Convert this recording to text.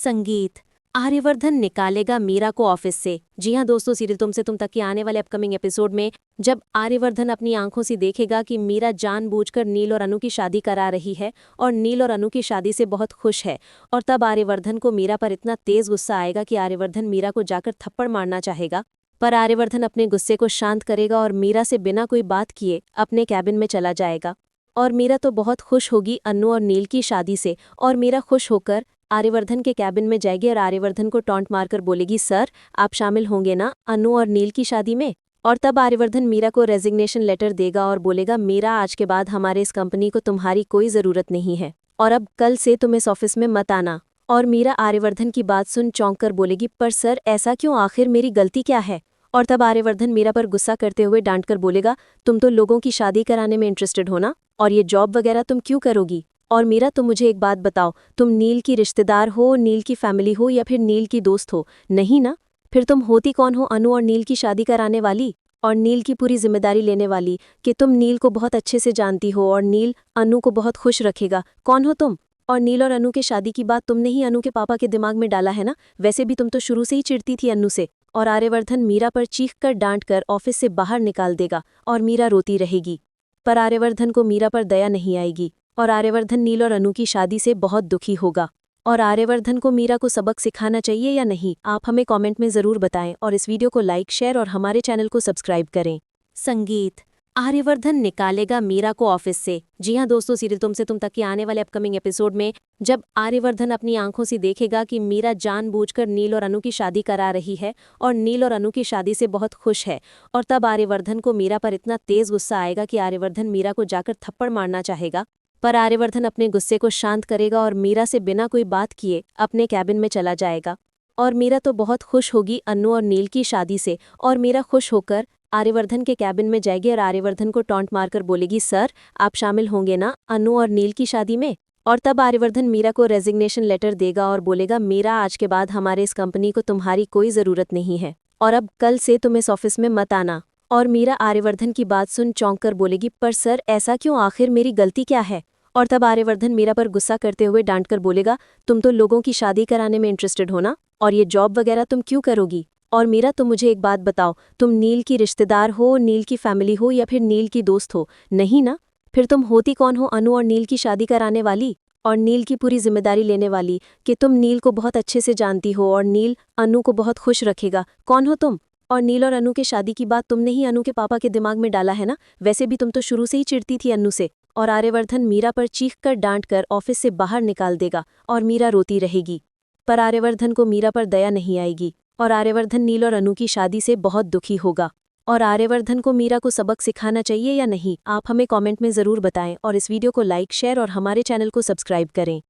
संगीत। आर्यवर्धन निकालेगा मीरा को ऑफिस से। जी हाँ दोस्तों, सीरियल तुमसे तुम तक के आने वाले अपकमिंग एपिसोड में जब आर्यवर्धन अपनी आंखों से देखेगा कि मीरा जानबूझकर नील और अनु की शादी करा रही है और नील और अनु की शादी से बहुत खुश है, और तब आर्यवर्धन को मीरा पर इतना तेज गुस्सा आएगा कि आर्यवर्धन मीरा को जाकर थप्पड़ मारना चाहेगा। पर आर्यवर्धन अपने गुस्से को शांत करेगा और मीरा से बिना कोई बात किए अपने कैबिन में चला जाएगा। और मीरा तो बहुत खुश होगी अनु और नील की शादी से, और मीरा खुश होकर आर्यवर्धन के कैबिन में जाएगी और आर्यवर्धन को टॉन्ट मारकर बोलेगी, सर आप शामिल होंगे ना अनु और नील की शादी में। और तब आर्यवर्धन मीरा को रेजिग्नेशन लेटर देगा और बोलेगा, मीरा आज के बाद हमारे इस कंपनी को तुम्हारी कोई ज़रूरत नहीं है और अब कल से तुम इस ऑफिस में मत आना। और मीरा आर्यवर्धन की बात सुन चौंक कर बोलेगी, पर सर ऐसा क्यों, आखिर मेरी गलती क्या है। और तब आर्यवर्धन मीरा पर गुस्सा करते हुए डांट कर बोलेगा, तुम तो लोगों की शादी कराने में इंटरेस्टेड हो ना, और ये जॉब वगैरह तुम क्यों करोगी। और मीरा तुम मुझे एक बात बताओ, तुम नील की रिश्तेदार हो, नील की फैमिली हो या फिर नील की दोस्त हो, नहीं ना। फिर तुम होती कौन हो अनु और नील की शादी कराने वाली और नील की पूरी जिम्मेदारी लेने वाली, कि तुम नील को बहुत अच्छे से जानती हो और नील अनु को बहुत खुश रखेगा, कौन हो तुम। और नील और अनु के शादी की बात तुमने ही अनु के पापा के दिमाग में डाला है ना, वैसे भी तुम तो शुरू से ही चिढ़ती थी अनु से। और आर्यवर्धन मीरा पर चीख कर डांट कर ऑफिस से बाहर निकाल देगा और मीरा रोती रहेगी। पर आर्यवर्धन को मीरा पर दया नहीं आएगी और आर्यवर्धन नील और अनु की शादी से बहुत दुखी होगा। और आर्यवर्धन को मीरा को सबक सिखाना चाहिए या नहीं, आप हमें कमेंट में ज़रूर बताएं और इस वीडियो को लाइक, शेयर और हमारे चैनल को सब्सक्राइब करें। संगीत। आर्यवर्धन निकालेगा मीरा को ऑफिस से। जी हाँ दोस्तों, सीरियल तुमसे तुम तक के आने वाले अपकमिंग एपिसोड में जब आर्यवर्धन अपनी आंखों से देखेगा कि मीरा जानबूझकर नील और अनु की शादी करा रही है और नील और अनु की शादी से बहुत खुश है, और तब आर्यवर्धन को मीरा पर इतना तेज गुस्सा आएगा कि आर्यवर्धन मीरा को जाकर थप्पड़ मारना चाहेगा। पर आर्यवर्धन अपने गुस्से को शांत करेगा और मीरा से बिना कोई बात किए अपने कैबिन में चला जाएगा। और मीरा तो बहुत खुश होगी अनु और नील की शादी से, और मीरा खुश होकर आर्यवर्धन के कैबिन में जाएगी और आर्यवर्धन को टॉन्ट मारकर बोलेगी, सर आप शामिल होंगे ना अनु और नील की शादी में। और तब आर्यवर्धन मीरा को रेजिग्नेशन लेटर देगा और बोलेगा, मीरा आज के बाद हमारे इस कंपनी को तुम्हारी कोई ज़रूरत नहीं है और अब कल से तुम इस ऑफिस में मत आना। और मीरा आर्यवर्धन की बात सुन चौंक कर बोलेगी, पर सर ऐसा क्यों, आखिर मेरी गलती क्या है। और तब आर्यवर्धन मीरा पर गुस्सा करते हुए डांट कर बोलेगा, तुम तो लोगों की शादी कराने में इंटरेस्टेड हो ना, और ये जॉब वगैरह तुम क्यों करोगी। और मीरा तुम मुझे एक बात बताओ, तुम नील की रिश्तेदार हो, नील की फैमिली हो या फिर नील की दोस्त हो, नहीं ना। फिर तुम होती कौन हो अनु और नील की शादी कराने वाली और नील की पूरी जिम्मेदारी लेने वाली, कि तुम नील को बहुत अच्छे से जानती हो और नील अनु को बहुत खुश रखेगा, कौन हो तुम। और नील और अनु के शादी की बात तुमने ही अनु के पापा के दिमाग में डाला है ना, वैसे भी तुम तो शुरू से ही चिढ़ती थी अनु से। और आर्यवर्धन मीरा पर चीख कर डांट कर ऑफिस से बाहर निकाल देगा और मीरा रोती रहेगी। पर आर्यवर्धन को मीरा पर दया नहीं आएगी और आर्यवर्धन नील और अनु की शादी से बहुत दुखी होगा। और आर्यवर्धन को मीरा को सबक सिखाना चाहिए या नहीं, आप हमें कमेंट में ज़रूर बताएं और इस वीडियो को लाइक, शेयर और हमारे चैनल को सब्सक्राइब करें।